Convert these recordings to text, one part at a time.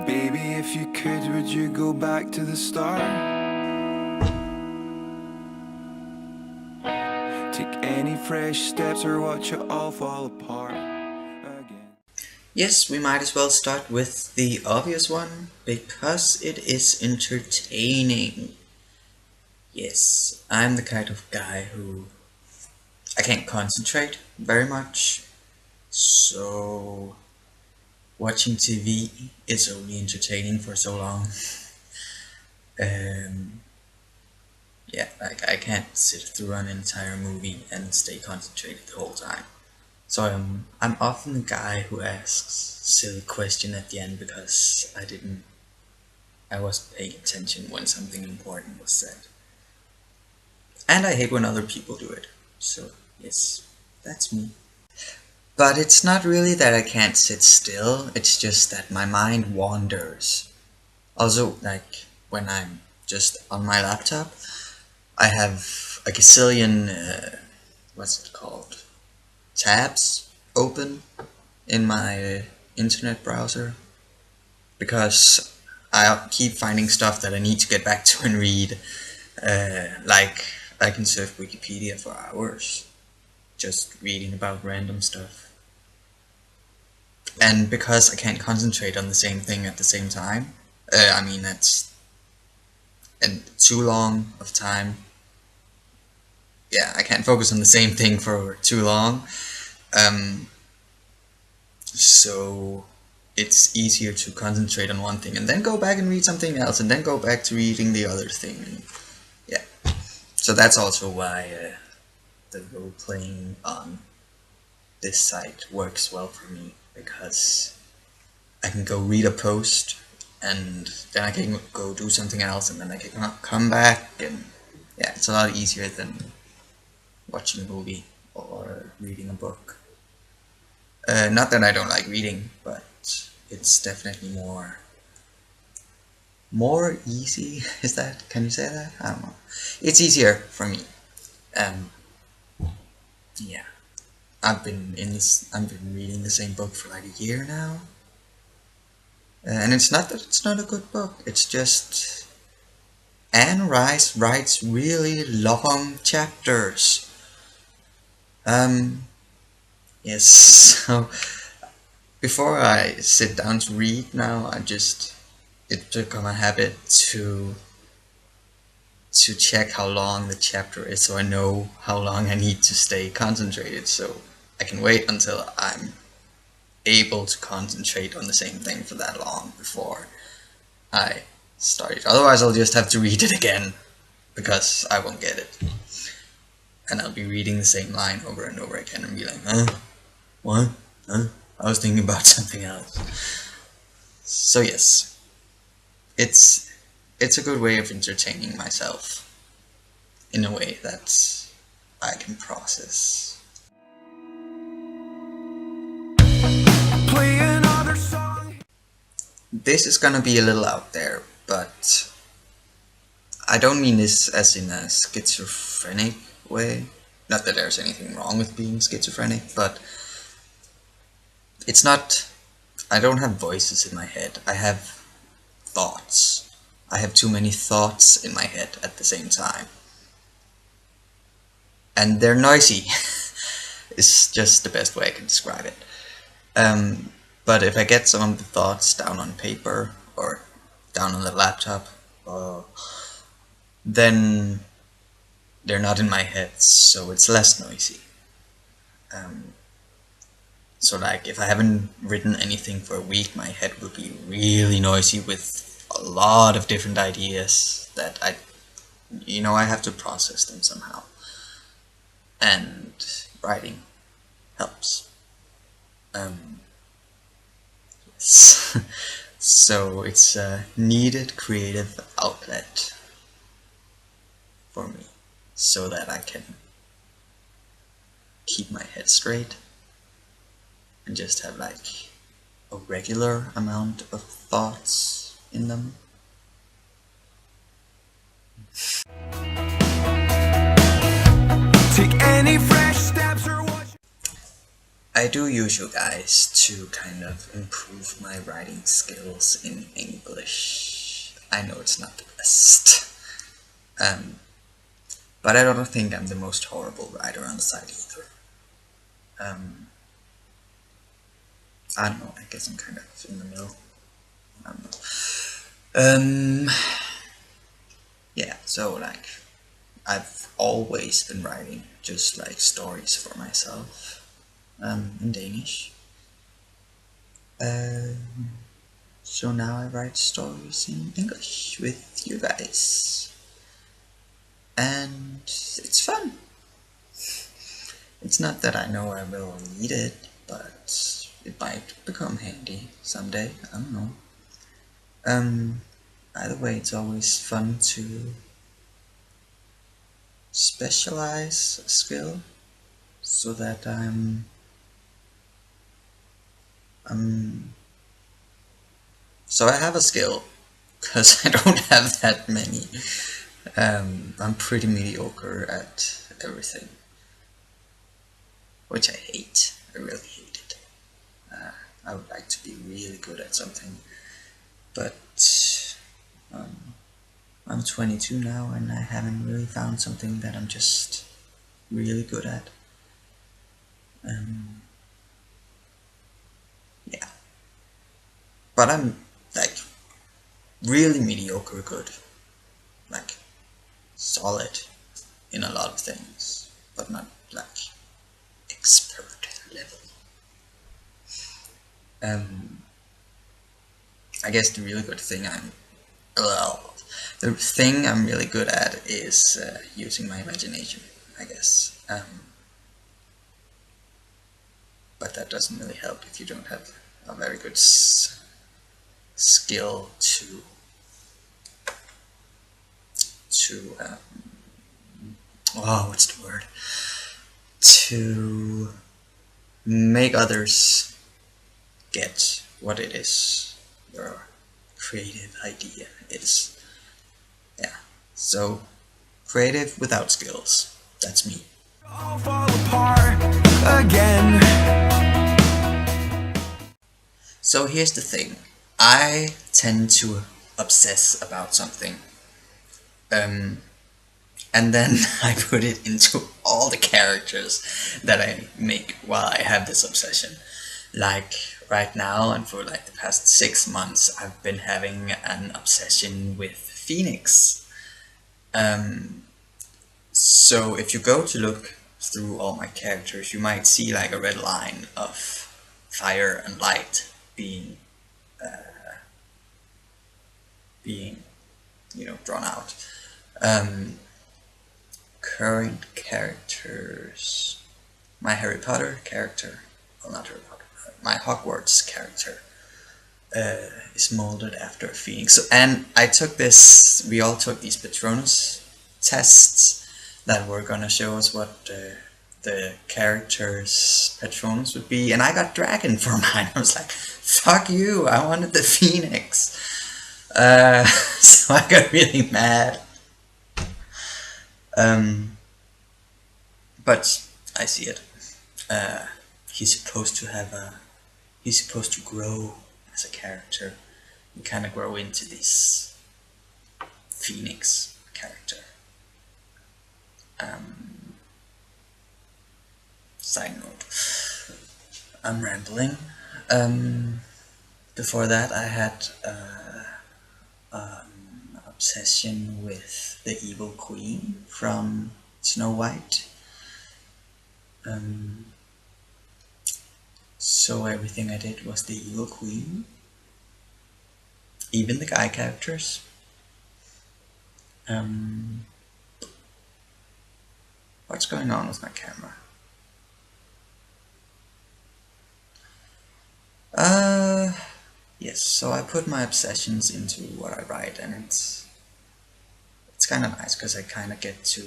Baby, if you could, would you go back to the start? Take any fresh steps or watch it all fall apart again. Yes, we might as well start with the obvious one, because it is entertaining. Yes, I'm the kind of guy who I can't concentrate very much, so watching TV is only entertaining for so long. Um, yeah, like I can't sit through an entire movie and stay concentrated the whole time. So I'm often the guy who asks silly question at the end because I wasn't paying attention when something important was said. And I hate when other people do it. So yes, that's me. But it's not really that I can't sit still, it's just that my mind wanders. Also, like when I'm just on my laptop, I have a gazillion, what's it called? Tabs open in my internet browser because I keep finding stuff that I need to get back to and read. Like I can surf Wikipedia for hours just reading about random stuff. And because I can't concentrate on the same thing at the same time, I mean that's and too long of time. Yeah, I can't focus on the same thing for too long. Um, so it's easier to concentrate on one thing and then go back and read something else and then go back to reading the other thing. And yeah, so that's also why the role playing on this site works well for me, because I can go read a post and then I can go do something else and then I can come back, and yeah, it's a lot easier than watching a movie or reading a book. Not that I don't like reading, but it's definitely more easy. Is that, can you say that? I don't know. It's easier for me. Um, yeah, I've been reading the same book for like a year now. And it's not that it's not a good book. It's just Anne Rice writes really long chapters. Yes. So before I sit down to read now, it become a habit to check how long the chapter is, so I know how long I need to stay concentrated. So I can wait until I'm able to concentrate on the same thing for that long before I start it. Otherwise, I'll just have to read it again because I won't get it, and I'll be reading the same line over and over again and be like, what? I was thinking about something else. So yes, it's a good way of entertaining myself in a way that I can process. Play another song. This is gonna be a little out there, but I don't mean this as in a schizophrenic way. Not that there's anything wrong with being schizophrenic, but it's not. I don't have voices in my head. I have thoughts. I have too many thoughts in my head at the same time. And they're noisy. It's just the best way I can describe it. But if I get some of the thoughts down on paper or down on the laptop, then they're not in my head, so it's less noisy. So like if I haven't written anything for a week, my head will be really noisy with a lot of different ideas that I have to process them somehow. And writing helps. So it's a needed creative outlet for me so that I can keep my head straight and just have like a regular amount of thoughts in them. Take any fresh steps or watch. I do use you guys to kind of improve my writing skills in English. I know it's not the best. But I don't think I'm the most horrible writer on the site either. I don't know, I guess I'm kind of in the middle. I don't know. Yeah, so like, I've always been writing just like stories for myself, in Danish. So now I write stories in English with you guys. And it's fun. It's not that I know I will need it, but it might become handy someday. I don't know. Either way, it's always fun to specialize a skill so that so I have a skill, because I don't have that many. I'm pretty mediocre at everything, which I hate. I really hate it. I would like to be really good at something, but I'm 22 now and I haven't really found something that I'm just really good at. Yeah, but I'm like really mediocre good, like solid in a lot of things, but not like expert level. I guess the really good thing the thing I'm really good at is using my imagination, I guess. But that doesn't really help if you don't have a very good skill what's the word? To make others get what it is your creative idea is. Yeah. So creative without skills. That's me. All fall apart again. So here's the thing. I tend to obsess about something. And then I put it into all the characters that I make while I have this obsession. Like right now, and for like the past 6 months, I've been having an obsession with Phoenix. So if you go to look through all my characters, you might see like a red line of fire and light being drawn out. Current characters. My Harry Potter character, well, not Harry Potter, my Hogwarts character is molded after a phoenix. So, and we all took these Patronus tests that were gonna show us what the character's Patronus would be, and I got dragon for mine. I was like, fuck you, I wanted the phoenix. So I got really mad. But I see it. He's supposed to grow as a character. You kind of grow into this Phoenix character. Side note, I'm rambling. Before that, I had obsession with the evil queen from Snow White. So everything I did was the evil queen, even the guy characters. What's going on with my camera? Yes, so I put my obsessions into what I write, and it's kind of nice because I kind of get to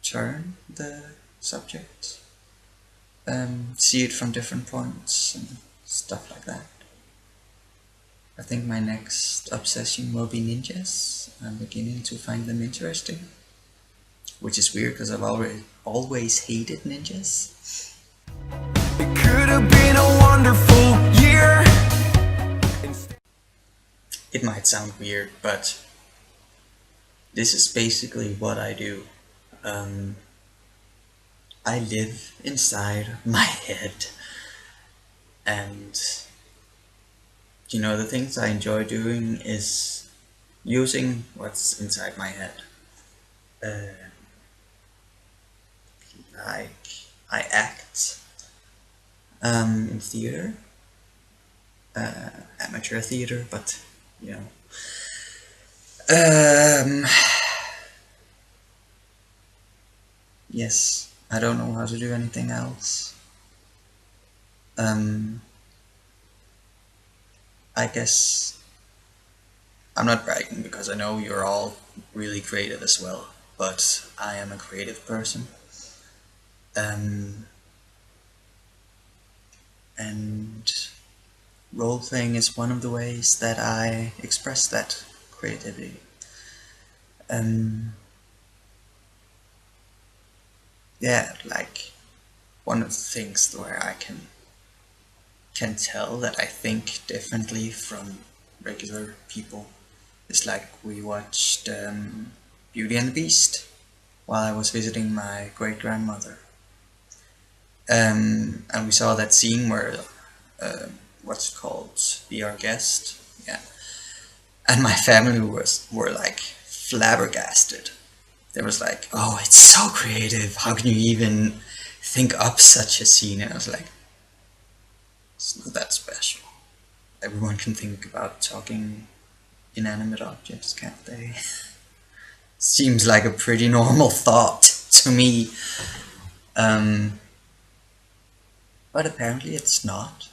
turn the subject, see it from different points and stuff like that. I think my next obsession will be ninjas. I'm beginning to find them interesting, which is weird because I've always hated ninjas. It could have been a wonderful year. It might sound weird, but this is basically what I do. Um, I live inside my head, and the things I enjoy doing is using what's inside my head. Uh, like, I act in theater, amateur theater, but you know. Yes, I don't know how to do anything else. I guess I'm not bragging because I know you're all really creative as well, but I am a creative person. And role playing is one of the ways that I express that creativity. Yeah, like one of the things where I can tell that I think differently from regular people is like we watched Beauty and the Beast while I was visiting my great grandmother. And we saw that scene where what's it called, Be Our Guest, yeah. And my family were like flabbergasted. They was like, "Oh, it's so creative! How can you even think up such a scene?" And I was like, "It's not that special. Everyone can think about talking inanimate objects, can't they?" Seems like a pretty normal thought to me. But apparently it's not.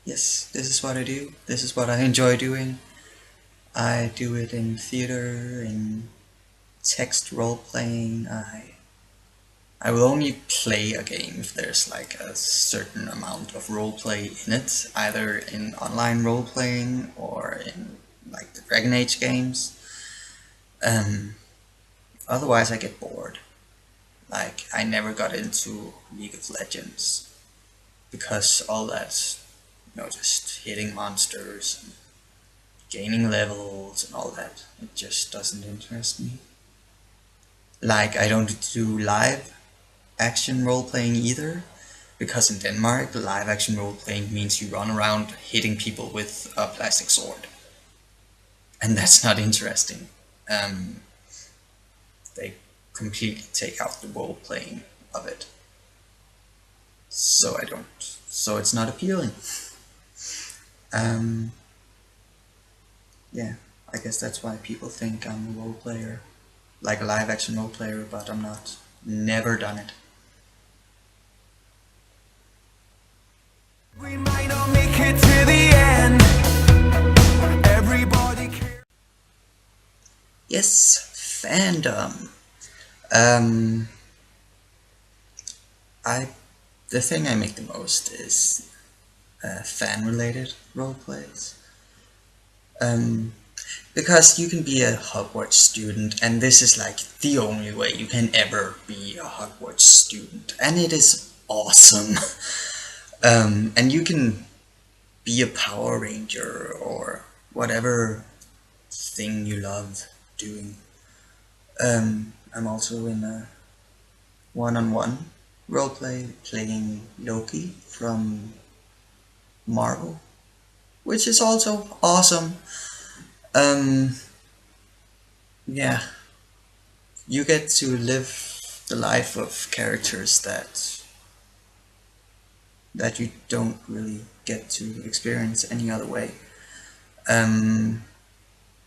Yes, this is what I do. This is what I enjoy doing. I do it in theater, in text role playing. I will only play a game if there's like a certain amount of role play in it, either in online role playing or in like the Dragon Age games. Otherwise, I get bored. Like, I never got into League of Legends because all that, just hitting monsters and gaining levels and all that, it just doesn't interest me. Like, I don't do live action role playing either, because in Denmark, live action role playing means you run around hitting people with a plastic sword. And that's not interesting. They completely take out the role playing of it. So so it's not appealing. Yeah, I guess that's why people think I'm a role player, like a live action role player, but I'm not. Never done it. We might not make it to the end. Everybody cares. Yes, fandom. Um, the thing I make the most is fan-related role plays. Because you can be a Hogwarts student, and this is like the only way you can ever be a Hogwarts student, and it is awesome. And you can be a Power Ranger or whatever thing you love doing. I'm also in a one-on-one roleplay playing Loki from Marvel, which is also awesome. Yeah, you get to live the life of characters that you don't really get to experience any other way.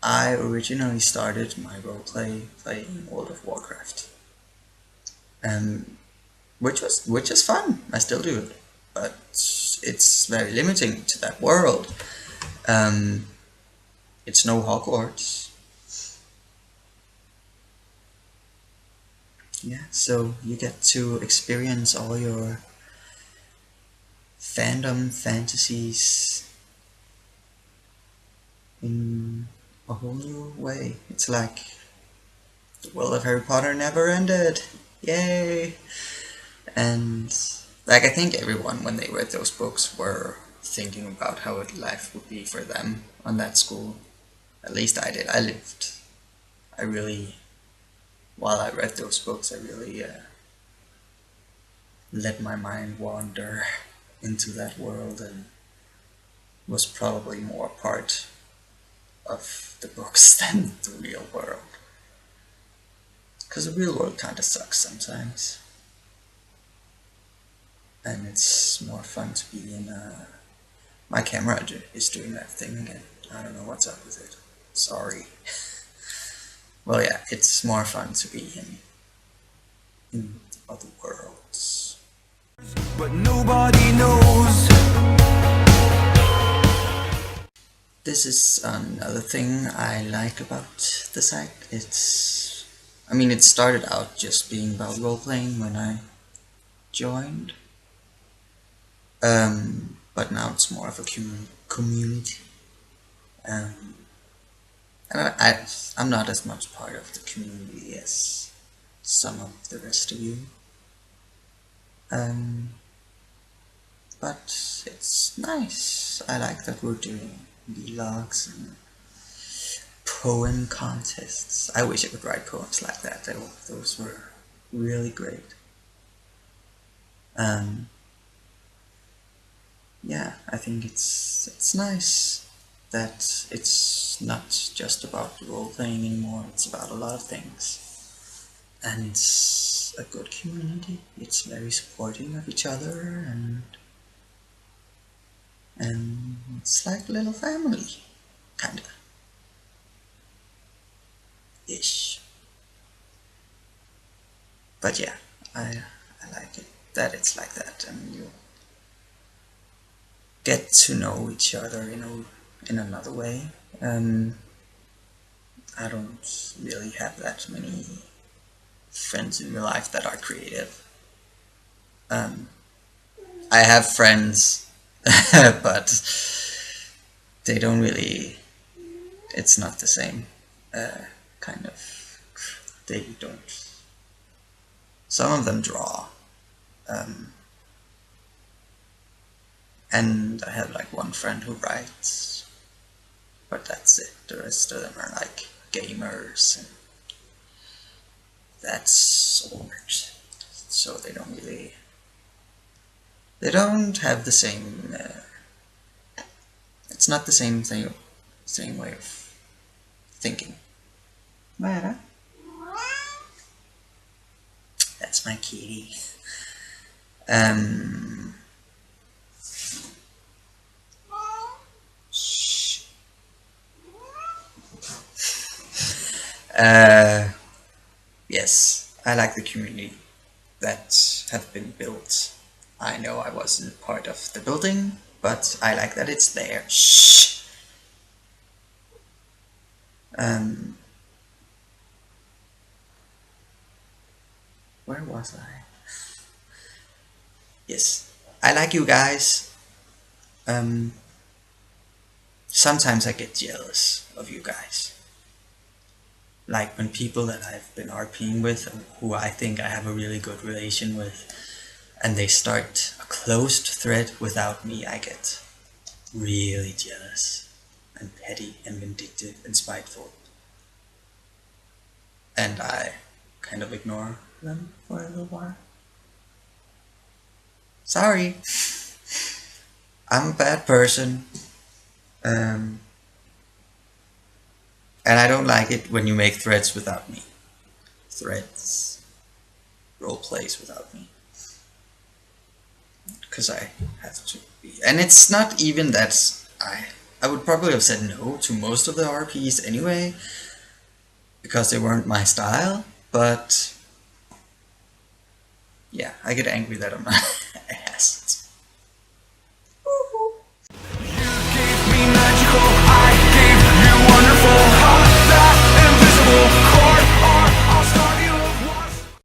I originally started my roleplay playing World of Warcraft, which is fun. I still do it, but it's very limiting to that world. It's no Hogwarts. Yeah, so you get to experience all your fandom fantasies in a whole new way. It's like the world of Harry Potter never ended. Yay! And like I think everyone when they read those books were thinking about how life would be for them on that school. At least I did. I really, while I read those books, I really let my mind wander into that world and was probably more part of the books than the real world. Because the real world kind of sucks sometimes. And it's more fun to be in a... My camera is doing that thing again. I don't know what's up with it. Sorry. Well, yeah, it's more fun to be in other worlds. But nobody knows. This is another thing I like about the site. I mean, it started out just being about role-playing when I joined. But now it's more of a community. And I'm not as much part of the community as some of the rest of you. But it's nice. I like that we're doing vlogs and poem contests. I wish I could write poems like that. Those were really great. Yeah, I think it's nice that it's not just about role-playing anymore, it's about a lot of things. And it's a good community, it's very supporting of each other, and it's like a little family, kinda. Ish. But yeah, I like it, that it's like that, and you get to know each other in another way. I don't really have that many friends in real life that are creative. I have friends, but they don't really, it's not the same kind of, they don't, some of them draw, and I have like one friend who writes, but that's it. The rest of them are like gamers and that sort. So they don't have the same, it's not the same thing, same way of thinking. Mara? That's my kitty. Yes, I like the community that have been built. I know I wasn't part of the building, but I like that it's there. Shh. Where was I? Yes, I like you guys. Sometimes I get jealous of you guys. Like when people that I've been RPing with, who I think I have a really good relation with, and they start a closed thread without me, I get really jealous and petty and vindictive and spiteful. And I kind of ignore them for a little while. Sorry. I'm a bad person. And I don't like it when you make threads without me. Threads. Role plays without me. Because I have to be. And it's not even that I would probably have said no to most of the RPs anyway, because they weren't my style, but yeah, I get angry that I'm not